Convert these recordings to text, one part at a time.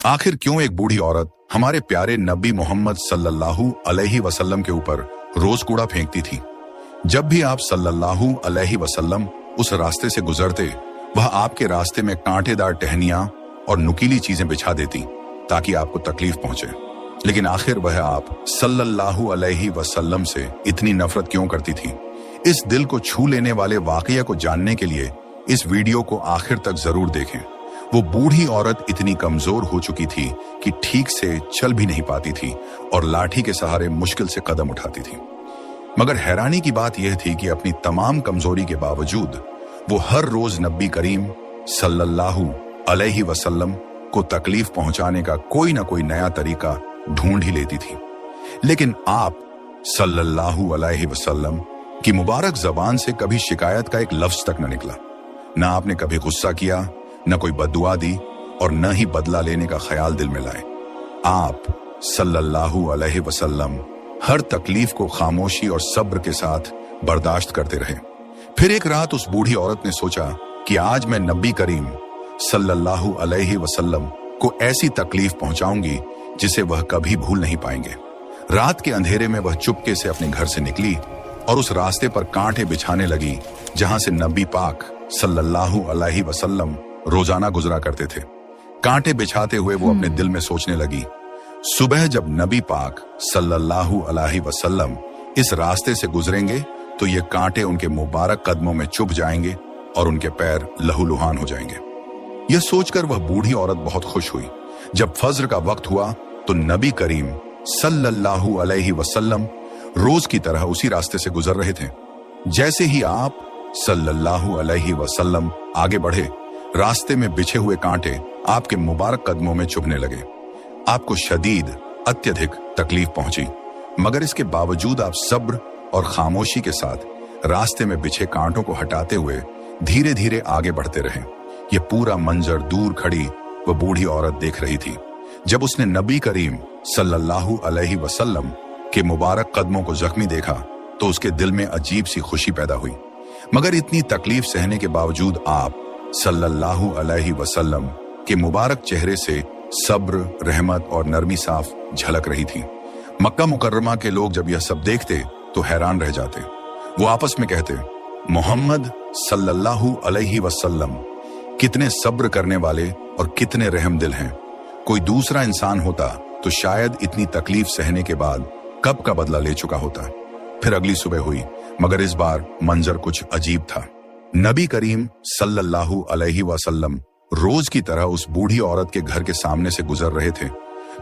आखिर क्यों एक बूढ़ी औरत हमारे प्यारे नबी मोहम्मद सल्लल्लाहु अलैहि वसल्लम के ऊपर रोज कूड़ा फेंकती थी? जब भी आप सल्लल्लाहु अलैहि वसल्लम उस रास्ते से गुजरते, वह आपके रास्ते में कांटेदार टहनियां और नुकीली चीजें बिछा देती ताकि आपको तकलीफ पहुंचे। लेकिन आखिर वह आप सल्लल्लाहु अलैहि वसल्लम से इतनी नफरत क्यों करती थी? इस दिल को छू लेने वाले वाकया को जानने के लिए इस वीडियो को आखिर तक जरूर देखें। वो बूढ़ी औरत इतनी कमजोर हो चुकी थी कि ठीक से चल भी नहीं पाती थी और लाठी के सहारे मुश्किल से कदम उठाती थी। मगर हैरानी की बात यह थी कि अपनी तमाम कमजोरी के बावजूद वो हर रोज नबी करीम सल्लल्लाहु अलैहि वसल्लम को तकलीफ पहुंचाने का कोई ना कोई नया तरीका ढूंढ ही लेती थी। लेकिन आप सल्लल्लाहु अलैहि वसल्लम की मुबारक जबान से कभी शिकायत का एक लफ्ज तक न निकला। न आपने कभी गुस्सा किया, न कोई बद्दुआ दी और न ही बदला लेने का ख्याल दिल में लाए। आप सल्लल्लाहु अलैहि वसल्लम हर तकलीफ को खामोशी और सब्र के साथ बर्दाश्त करते रहे। फिर एक रात उस बूढ़ी औरत ने सोचा कि आज मैं नबी करीम सल्लल्लाहु अलैहि वसल्लम को ऐसी तकलीफ पहुंचाऊंगी जिसे वह कभी भूल नहीं पाएंगे। रात के अंधेरे में वह चुपके से अपने घर से निकली और उस रास्ते पर कांटे बिछाने लगी जहां से नबी पाक सल्लल्लाहु अलैहि वसल्लम रोजाना गुजरा करते थे। कांटे बिछाते हुए वो अपने दिल में सोचने लगी, सुबह जब नबी पाक सल्लल्लाहु अलैहि वसल्लम इस रास्ते से गुजरेंगे तो ये कांटे उनके मुबारक कदमों में चुभ जाएंगे और उनके पैर लहूलुहान हो जाएंगे। यह सोचकर वह बूढ़ी औरत बहुत खुश हुई। जब फज्र का वक्त हुआ तो नबी करीम सल्लल्लाहु अलैहि वसल्लम रोज की तरह उसी रास्ते से गुजर रहे थे। जैसे ही आप सल्लल्लाहु अलैहि वसल्लम आगे बढ़े, रास्ते में बिछे हुए कांटे आपके मुबारक कदमों में चुभने लगे। आपको शदीद अत्यधिक तकलीफ पहुंची, मगर इसके बावजूद आप सब्र और खामोशी के साथ रास्ते में बिछे कांटों को हटाते हुए धीरे धीरे आगे बढ़ते रहे। यह पूरा मंजर दूर खड़ी वह बूढ़ी औरत देख रही थी। जब उसने नबी करीम सल्लल्लाहु अलैहि वसल्लम के मुबारक कदमों को जख्मी देखा तो उसके दिल में अजीब सी खुशी पैदा हुई। मगर इतनी तकलीफ सहने के बावजूद आप सल्लल्लाहु अलैहि वसल्लम के मुबारक चेहरे से सब्र, रहमत और नरमी साफ झलक रही थी। मक्का मुकर्रमा के लोग जब यह सब देखते तो हैरान रह जाते। वो आपस में कहते, मोहम्मद सल्लल्लाहु अलैहि वसल्लम कितने सब्र करने वाले और कितने रहम दिल हैं। कोई दूसरा इंसान होता तो शायद इतनी तकलीफ सहने के बाद कब का बदला ले चुका होता। फिर अगली सुबह हुई, मगर इस बार मंजर कुछ अजीब था। नबी करीम सल्लल्लाहु अलैहि वसल्लम रोज की तरह उस बूढ़ी औरत के घर के सामने से गुजर रहे थे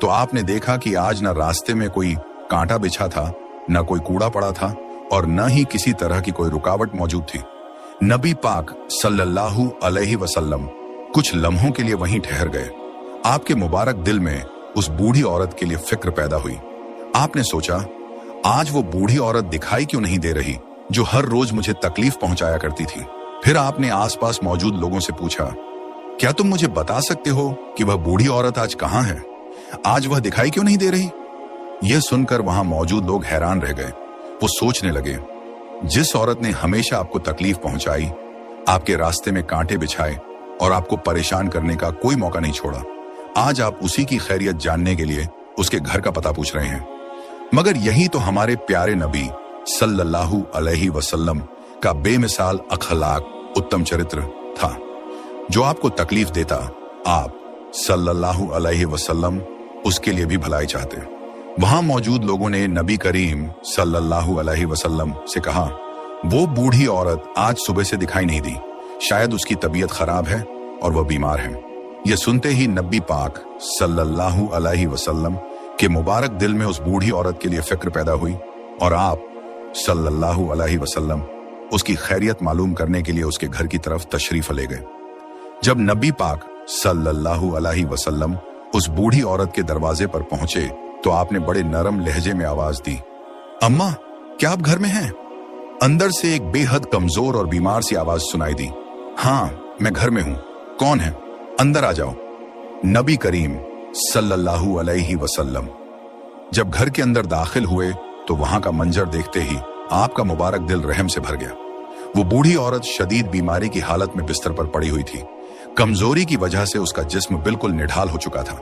तो आपने देखा कि आज न रास्ते में कोई कांटा बिछा था, न कोई कूड़ा पड़ा था और न ही किसी तरह की कोई रुकावट मौजूद थी। नबी पाक सल्लल्लाहु अलैहि वसल्लम कुछ लम्हों के लिए वहीं ठहर गए। आपके मुबारक दिल में उस बूढ़ी औरत के लिए फिक्र पैदा हुई। आपने सोचा, आज वो बूढ़ी औरत दिखाई क्यों नहीं दे रही जो हर रोज मुझे तकलीफ पहुंचाया करती थी। फिर आपने आसपास मौजूद लोगों से पूछा, क्या तुम मुझे बता सकते हो कि वह बूढ़ी औरत आज कहां है? आज वह दिखाई क्यों नहीं दे रही? यह सुनकर वहां मौजूद लोग हैरान रह गए। वो सोचने लगे, जिस औरत ने हमेशा आपको तकलीफ पहुंचाई, आपके रास्ते में कांटे बिछाए और आपको परेशान करने का कोई मौका नहीं छोड़ा, आज आप उसी की खैरियत जानने के लिए उसके घर का पता पूछ रहे हैं। मगर यही तो हमारे प्यारे नबी सल्लल्लाहु अलैहि वसल्लम का बेमिसाल अखलाक, उत्तम चरित्र था। जो आपको तकलीफ देता, आप सल्लल्लाहु अलैहि वसल्लम उसके लिए भी भलाई चाहते। वहां मौजूद लोगों ने नबी करीम सल्लल्लाहु अलैहि वसल्लम से कहा, वो बूढ़ी औरत आज सुबह से दिखाई नहीं दी, शायद उसकी तबीयत खराब है और वह बीमार है। यह सुनते ही नबी पाक सल्लल्लाहु अलैहि वसल्लम के मुबारक दिल में उस बूढ़ी औरत के लिए फिक्र पैदा हुई और आप सल्लल्लाहु अलैहि वसल्लम उसकी खैरियत मालूम करने के लिए उसके घर की तरफ तशरीफ ले गए। जब नबी पाक सल्लल्लाहु अलैहि वसल्लम उस बूढ़ी औरत के दरवाजे पर पहुंचे तो आपने बड़े नरम लहजे में आवाज दी, अम्मा, क्या आप घर में हैं? अंदर से एक बेहद कमजोर और बीमार सी आवाज सुनाई दी, हाँ मैं घर में हूं, कौन है? अंदर आ जाओ। नबी करीम सल्लल्लाहु अलैहि वसल्लम जब घर के अंदर दाखिल हुए तो वहां का मंजर देखते ही आपका मुबारक दिल रहम से भर गया। वो बूढ़ी औरत शदीद बीमारी की हालत में बिस्तर पर पड़ी हुई थी। कमजोरी की वजह से उसका जिस्म बिल्कुल निढाल हो चुका था।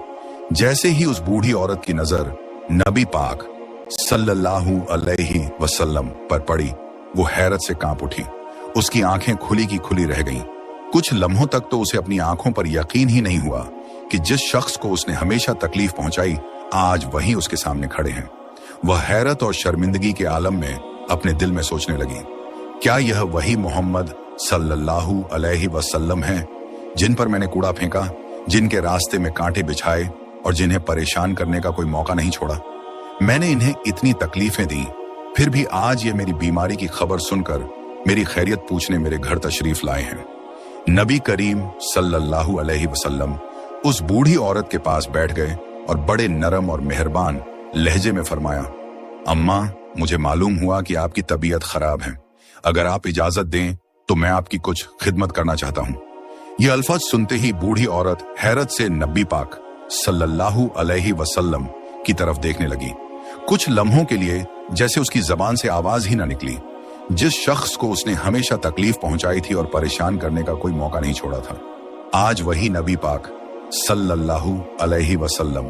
जैसे ही उस बूढ़ी औरत की नजर नबी पाक सल्लल्लाहु अलैहि वसल्लम पर पड़ी, वो हैरत से कांप उठी। उसकी आंखें खुली की खुली रह गईं। कुछ लम्हों तक तो उसे अपनी आंखों पर यकीन ही नहीं हुआ कि जिस शख्स को उसने हमेशा तकलीफ पहुंचाई, आज वही उसके सामने खड़े हैं। वह हैरत और शर्मिंदगी के आलम में अपने दिल में सोचने लगी, क्या यह वही मोहम्मद सल्लल्लाहु अलैहि वसल्लम है जिन पर मैंने कूड़ा फेंका, जिनके रास्ते में कांटे बिछाए और जिन्हें परेशान करने का कोई मौका नहीं छोड़ा। मैंने इन्हें इतनी तकलीफें दी, फिर भी आज ये मेरी बीमारी की खबर सुनकर मेरी खैरियत पूछने मेरे घर तशरीफ लाए हैं। नबी करीम सल्लल्लाहु अलैहि वसल्लम उस बूढ़ी औरत के पास बैठ गए और बड़े नरम और मेहरबान लहजे में फरमाया, अम्मा, मुझे मालूम हुआ कि आपकी तबीयत खराब है। अगर आप इजाजत दें तो मैं आपकी कुछ खिदमत करना चाहता हूं। ये अल्फाज सुनते ही बूढ़ी औरत हैरत से नबी पाक सल्लल्लाहु अलैहि वसल्लम की तरफ देखने लगी। कुछ लम्हों के लिए जैसे उसकी जबान से आवाज ही ना निकली। जिस शख्स को उसने हमेशा तकलीफ पहुंचाई थी और परेशान करने का कोई मौका नहीं छोड़ा था, आज वही नबी पाक सल्लल्लाहु अलैहि वसल्लम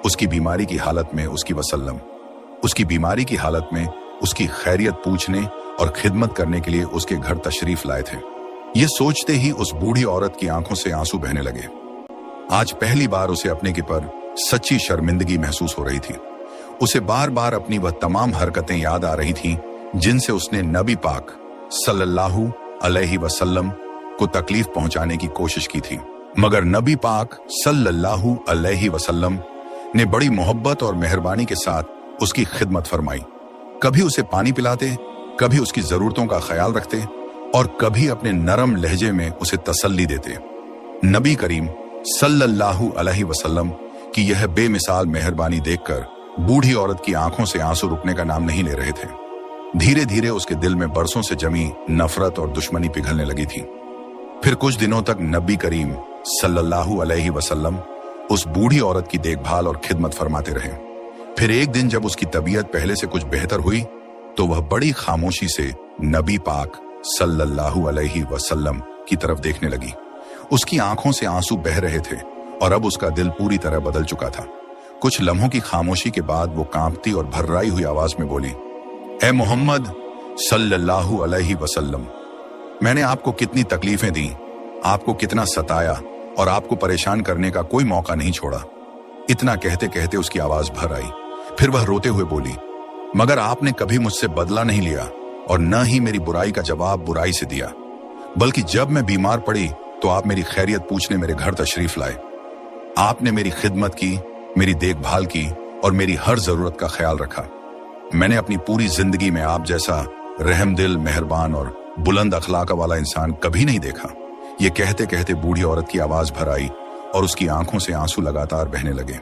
उसकी बीमारी की हालत में उसकी बीमारी की हालत में उसकी खैरियत पूछने और खिदमत करने के लिए उसके घर तशरीफ लाए थे। ये सोचते ही उस बूढ़ी औरत की आंखों से आंसू बहने लगे। आज पहली बार उसे अपने के पर सच्ची शर्मिंदगी महसूस हो रही थी। उसे बार बार अपनी वह तमाम हरकतें याद आ रही थीं जिनसे उसने नबी पाक सल्लल्लाहु अलैहि वसल्लम को तकलीफ पहुंचाने की कोशिश की थी, मगर नबी पाक सल्लल्लाहु अलैहि वसल्लम ने बड़ी मोहब्बत और मेहरबानी के साथ उसकी खिदमत फरमाई। कभी उसे पानी पिलाते, कभी उसकी जरूरतों का ख्याल रखते और कभी अपने नरम लहजे में उसे तसल्ली देते। नबी करीम सल्लल्लाहु अलैहि वसल्लम की यह बेमिसाल मेहरबानी देखकर बूढ़ी औरत की आंखों से आंसू रुकने का नाम नहीं ले रहे थे। धीरे धीरे उसके दिल में बरसों से जमी नफरत और दुश्मनी पिघलने लगी थी। फिर कुछ दिनों तक नबी करीम सल्लल्लाहु अलैहि वसल्लम उस बूढ़ी औरत की देखभाल और खिदमत फरमाते रहे। फिर एक दिन जब उसकी तबीयत पहले से कुछ बेहतर हुई तो वह बड़ी खामोशी से नबी पाक सल्लल्लाहु अलैहि वसल्लम की तरफ देखने लगी। उसकी आंखों से आंसू बह रहे थे और अब उसका दिल पूरी तरह बदल चुका था। कुछ लम्हों की खामोशी के बाद वो कांपती और भर्राई हुई आवाज में बोली, ए मोहम्मद सल्लल्लाहु अलैहि वसल्लम, मैंने आपको कितनी तकलीफें दी, आपको कितना सताया और आपको परेशान करने का कोई मौका नहीं छोड़ा। इतना कहते कहते उसकी आवाज भर आई। फिर वह रोते हुए बोली, मगर आपने कभी मुझसे बदला नहीं लिया और न ही मेरी बुराई का जवाब बुराई से दिया, बल्कि जब मैं बीमार पड़ी तो आप मेरी खैरियत पूछने मेरे घर तशरीफ लाए। आपने मेरी खिदमत की, मेरी देखभाल की और मेरी हर जरूरत का ख्याल रखा। मैंने अपनी पूरी जिंदगी में आप जैसा रहमदिल, मेहरबान और बुलंद अखलाक वाला इंसान कभी नहीं देखा। ये कहते कहते बूढ़ी औरत की आवाज भर आई और उसकी आंखों से आंसू लगातार बहने लगे।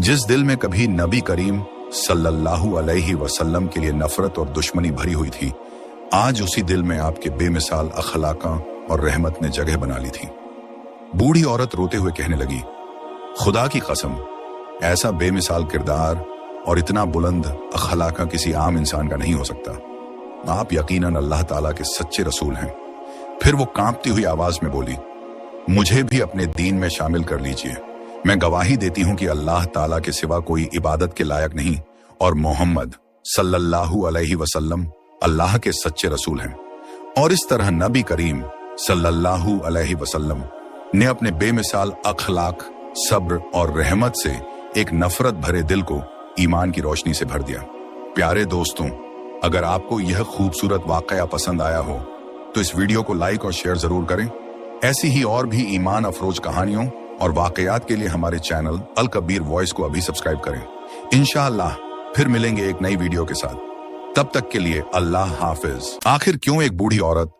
जिस दिल में कभी नबी करीम सल्लल्लाहु अलैहि वसल्लम के लिए नफरत और दुश्मनी भरी हुई थी, आज उसी दिल में आपके बेमिसाल अखलाका और रहमत ने जगह बना ली थी। बूढ़ी औरत रोते हुए कहने लगी, खुदा की कसम, ऐसा बेमिसाल किरदार और इतना बुलंद अखलाका किसी आम इंसान का नहीं हो सकता। आप यकीनन अल्लाह ताला के सच्चे रसूल हैं। फिर वो कांपती हुई आवाज में बोली, मुझे भी अपने दीन में शामिल कर लीजिए। मैं गवाही देती हूं कि अल्लाह ताला के सिवा कोई इबादत के लायक नहीं और मोहम्मद सल्लल्लाहु अलैहि वसल्लम अल्लाह के सच्चे रसूल हैं। और इस तरह नबी करीम सल्लल्लाहु अलैहि वसल्लम ने अपने बेमिसाल अखलाक, सब्र और रहमत से एक नफरत भरे दिल को ईमान की रोशनी से भर दिया। प्यारे दोस्तों, अगर आपको यह खूबसूरत वाकया पसंद आया हो तो इस वीडियो को लाइक और शेयर जरूर करें। ऐसी ही और भी ईमान अफरोज कहानियों और वाकयात के लिए हमारे चैनल अल कबीर वॉइस को अभी सब्सक्राइब करें। इंशाअल्लाह फिर मिलेंगे एक नई वीडियो के साथ। तब तक के लिए अल्लाह हाफिज। आखिर क्यों एक बूढ़ी औरत